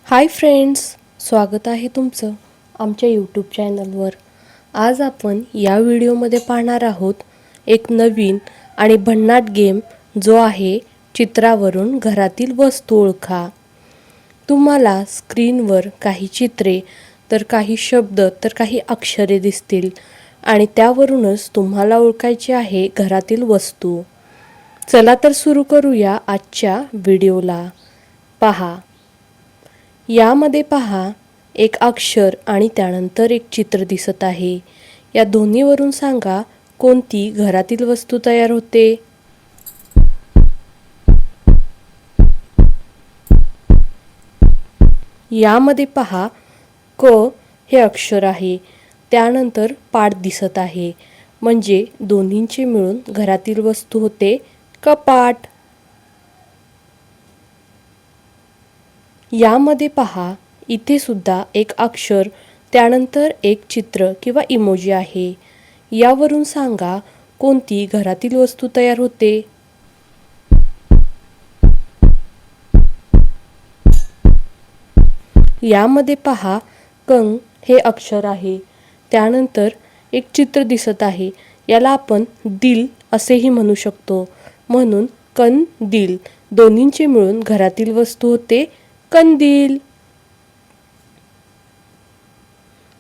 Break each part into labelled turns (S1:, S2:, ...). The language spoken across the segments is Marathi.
S1: हाय फ्रेंड्स, स्वागत आहे तुमचं आमच्या यूट्यूब चॅनलवर। आज आपण या व्हिडिओमध्ये पाहणार आहोत एक नवीन आणि भन्नाट गेम जो आहे चित्रावरून घरातील वस्तू ओळखा। तुम्हाला स्क्रीनवर काही चित्रे तर काही शब्द तर काही अक्षरे दिसतील आणि त्यावरूनच तुम्हाला ओळखायचे आहे घरातील वस्तू। चला तर सुरू करूया आजच्या व्हिडिओला। पहा, यामध्ये पहा एक अक्षर आणि त्यानंतर एक चित्र दिसत आहे। या दोन्हीवरून सांगा कोणती घरातील वस्तू तयार होते। यामध्ये पहा क हे अक्षर आहे, त्यानंतर पाट दिसत आहे, म्हणजे दोन्हींचे मिळून घरातील वस्तू होते कपाट। यामध्ये पहा इथे सुद्धा एक अक्षर त्यानंतर एक चित्र किंवा इमोजी आहे। यावरून सांगा कोणती घरातील वस्तू तयार होते। यामध्ये पहा कंग हे अक्षर आहे, त्यानंतर एक चित्र दिसत आहे, याला आपण दिल असेही म्हणू शकतो, म्हणून कंदील दोन्हींचे मिळून घरातील वस्तू होते कंदील।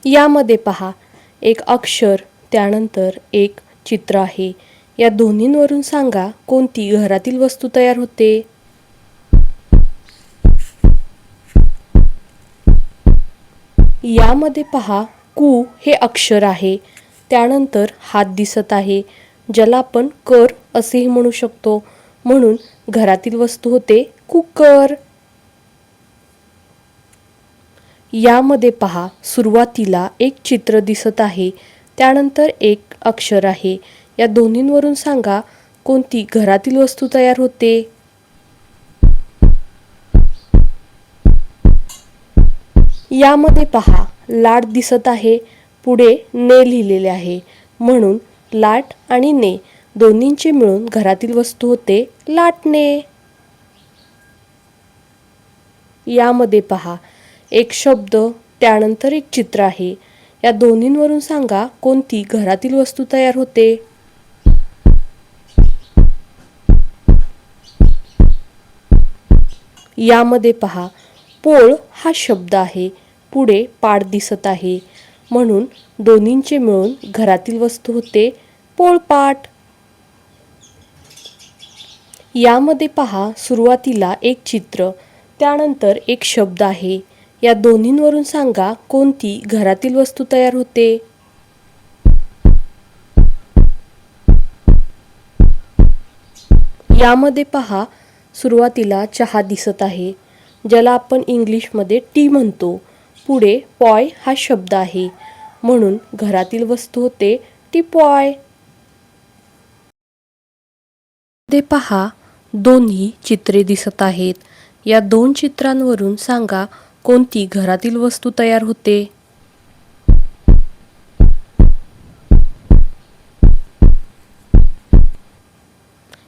S1: यामध्ये पहा एक अक्षर त्यानंतर एक चित्र आहे, या दोन्हींवरून सांगा कोणती घरातील वस्तू तयार होते। यामध्ये पहा कु हे अक्षर आहे, त्यानंतर हात दिसत आहे, ज्याला आपण कर असेही म्हणू शकतो, म्हणून घरातील वस्तू होते कुकर। यामध्ये पहा सुरुवातीला एक चित्र दिसत आहे, त्यानंतर एक अक्षर आहे, या दोन्हींवरून सांगा कोणती घरातील वस्तू तयार होते। यामध्ये पहा लाट दिसत आहे, पुढे ने लिहिलेले आहे, म्हणून लाट आणि ने दोन्हींचे मिळून घरातील वस्तू होते लाटणे। यामध्ये पहा एक शब्द त्यानंतर एक चित्र आहे, या दोन्हींवरून सांगा कोणती घरातील वस्तू तयार होते। यामध्ये पहा पोळ हा शब्द आहे, पुढे पाट दिसत आहे, म्हणून दोन्हींचे मिळून घरातील वस्तू होते पोळपाट। यामध्ये पहा सुरुवातीला एक चित्र त्यानंतर एक शब्द आहे, या दोन्हींवरून सांगा कोणती घरातील वस्तू तयार होते। यामध्ये पहा सुरुवातीला चहा दिसत आहे, ज्याला आपण इंग्लिशमध्ये टी म्हणतो, पुढे पॉय हा शब्द आहे, म्हणून घरातील वस्तू होते टीपॉय। ते पहा दोन्ही चित्रे दिसत आहेत, या दोन चित्रांवरून सांगा कोणती घरातील वस्तू तयार होते।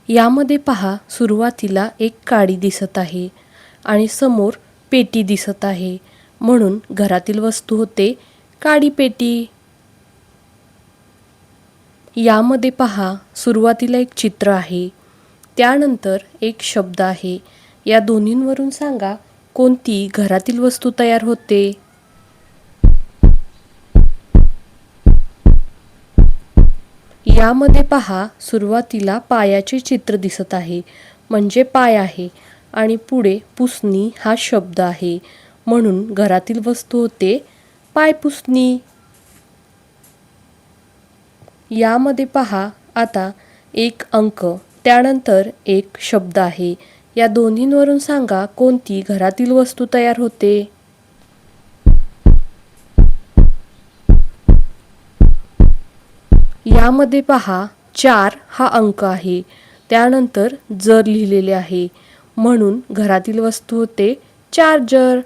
S1: यामध्ये पहा सुरुवातीला एक काडी दिसत आहे आणि समोर पेटी दिसत आहे, म्हणून घरातील वस्तू होते काडी पेटी। यामध्ये पहा सुरुवातीला एक चित्र आहे, त्यानंतर एक शब्द आहे, या दोन्हींवरून सांगा कोणती घरातील वस्तू तयार होते। यामध्ये पहा सुरुवातीला पायाचे चित्र दिसत आहे, म्हणजे पाय आहे, आणि पुढे पुसणी हा शब्द आहे, म्हणून घरातील वस्तू होते पायपुसणी। यामध्ये पहा आता एक अंक त्यानंतर एक शब्द आहे, या दोन्हींवरून सांगा कोणती घरातील वस्तू तयार होते। यामध्ये पहा 4 हा अंक आहे, त्यानंतर जर लिहिलेले आहे, म्हणून घरातील वस्तू होते चार्जर।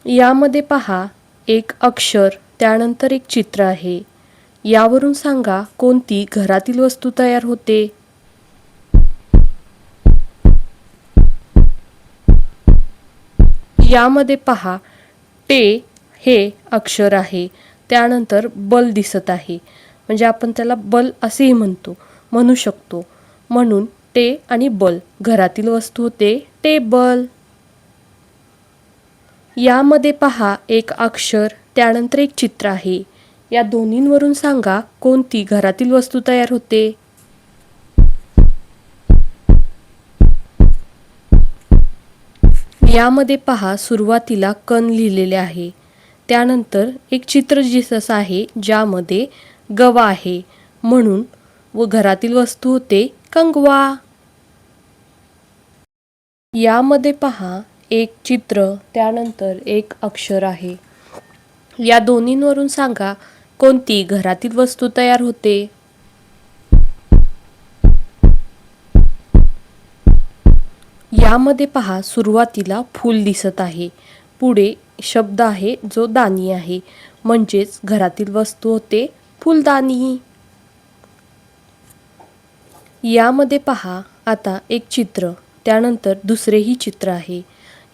S1: यामध्ये पहा एक अक्षर त्यानंतर एक चित्र आहे, यावरून सांगा कोणती घरातील वस्तू तयार होते। यामध्ये पहा टे हे अक्षर आहे, त्यानंतर बल दिसत आहे, म्हणजे आपण त्याला बल असेही म्हणू शकतो. म्हणून टे आणि बल घरातील वस्तू होते टेबल. यामध्ये पहा एक अक्षर त्यानंतर एक चित्र आहे. या दोन्हींवरून सांगा कोणती घरातील वस्तू तयार होते. यामध्ये पहा सुरुवातीला कण लिहिलेले आहे, त्यानंतर एक चित्र दिसत आहे ज्यामध्ये गवा आहे, म्हणून व घरातील वस्तू होते कंगवा. यामध्ये पहा एक चित्र त्यानंतर एक अक्षर आहे. या दोन्हींवरून सांगा कोणती घरातील वस्तू तयार होते. यामध्ये पहा सुरुवातीला फूल दिसत आहे, पुढे शब्द आहे जो दाणी आहे, म्हणजेच घरातील वस्तू होते फुलदाणी. यामध्ये पहा आता एक चित्र त्यानंतर दुसरेही चित्र आहे.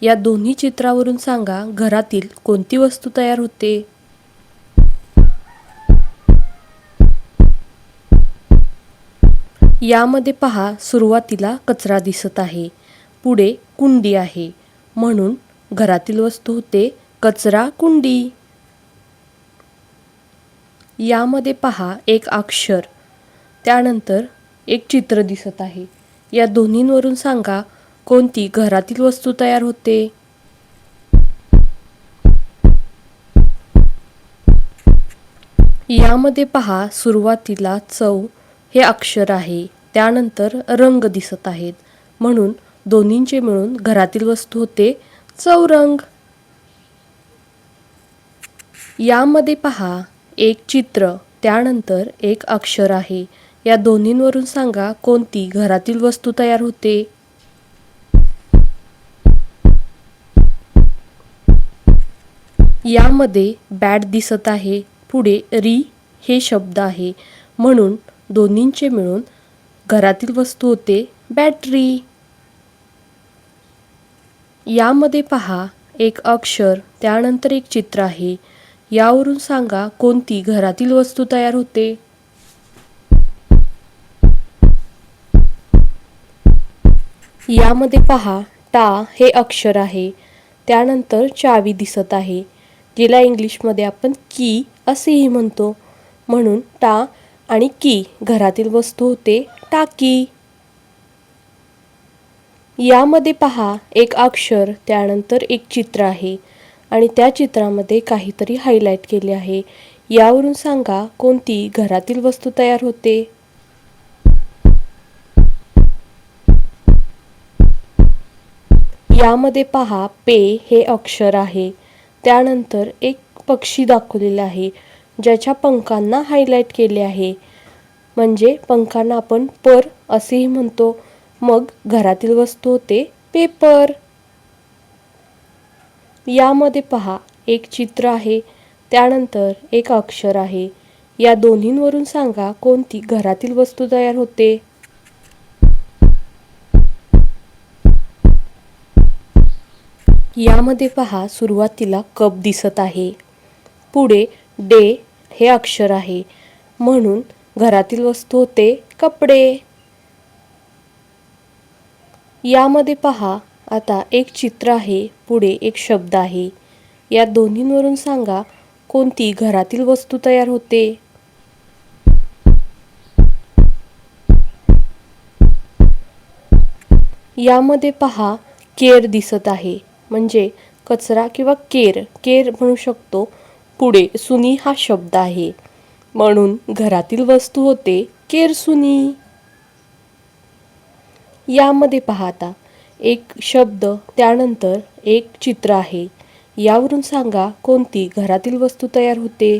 S1: या दोन्ही चित्रावरून सांगा घरातील कोणती वस्तू तयार होते. यामध्ये पहा सुरुवातीला कचरा दिसत आहे, पुढे कुंडी आहे, म्हणून घरातील वस्तू होते कचरा कुंडी. यामध्ये पहा एक अक्षर त्यानंतर एक चित्र दिसत आहे. या दोन्हींवरून सांगा कोणती घरातील वस्तू तयार होते. यामध्ये पहा सुरुवातीला चव हे अक्षर आहे, त्यानंतर रंग दिसत आहेत, म्हणून दोन्हींचे मिळून घरातील वस्तू होते चौरंग. यामध्ये पहा एक चित्र त्यानंतर एक अक्षर आहे. या दोन्हींवरून सांगा कोणती घरातील वस्तू तयार होते. यामध्ये बॅट दिसत आहे, पुढे री हे शब्द आहे, म्हणून दोन्हींचे मिळून घरातील वस्तू होते बॅटरी. यामध्ये पहा एक अक्षर त्यानंतर एक चित्र आहे. यावरून सांगा कोणती घरातील वस्तू तयार होते. यामध्ये पहा टा हे अक्षर आहे, त्यानंतर चावी दिसत आहे, जिला इंग्लिशमध्ये आपण की असेही म्हणतो, म्हणून टा आणि की घरातील वस्तू होते टाकी. यामध्ये पहा एक अक्षर त्यानंतर एक चित्र आहे आणि त्या चित्रामध्ये काहीतरी हायलाइट केले आहे. यावरून सांगा कोणती घरातील वस्तू तयार होते. यामध्ये पहा पे हे अक्षर आहे, त्यानंतर एक पक्षी दाखवलेला आहे ज्याच्या पंखांना हायलाइट केले आहे, म्हणजे पंखांना आपण पर असेही म्हणतो. मग घरातील वस्तू होते पेपर. यामध्ये पहा एक चित्र आहे त्यानंतर एक अक्षर आहे. या दोन्हींवरून सांगा कोणती घरातील वस्तू तयार होते. यामध्ये पहा सुरुवातीला कप दिसत आहे, पुढे डे हे अक्षर आहे, म्हणून घरातील वस्तू होते कपडे. यामध्ये पहा आता एक चित्र आहे, पुढे एक शब्द आहे. या दोन्हींवरून सांगा कोणती घरातील वस्तू तयार होते. यामध्ये पहा केर दिसत आहे, म्हणजे कचरा किंवा केर म्हणू शकतो. पुढे सुनी हा शब्द आहे, म्हणून घरातील वस्तू होते केरसुनी. यामध्ये पहा आता एक शब्द त्यानंतर एक चित्र आहे. यावरून सांगा कोणती घरातील वस्तू तयार होते.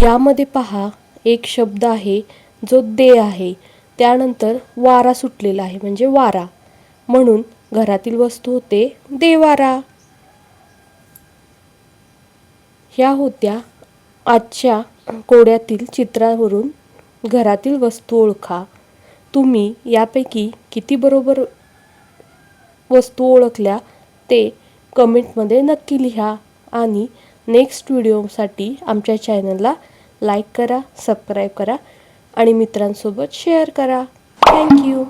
S1: यामध्ये पहा एक शब्द आहे जो दे आहे, त्यानंतर वारा सुटलेला आहे म्हणजे वारा, म्हणून घरातील वस्तू होते देवारा. ह्या होत्या आजच्या कोड्यातील चित्रावरून घरातील वस्तू ओळखा. तुम्ही यापैकी किती बरोबर वस्तू ओळखल्या ते कमेंटमध्ये नक्की लिहा आणि नेक्स्ट व्हिडिओसाठी आमच्या चॅनलला लाईक करा, सबस्क्राईब करा आणि मित्रांसोबत शेअर करा. थँक्यू.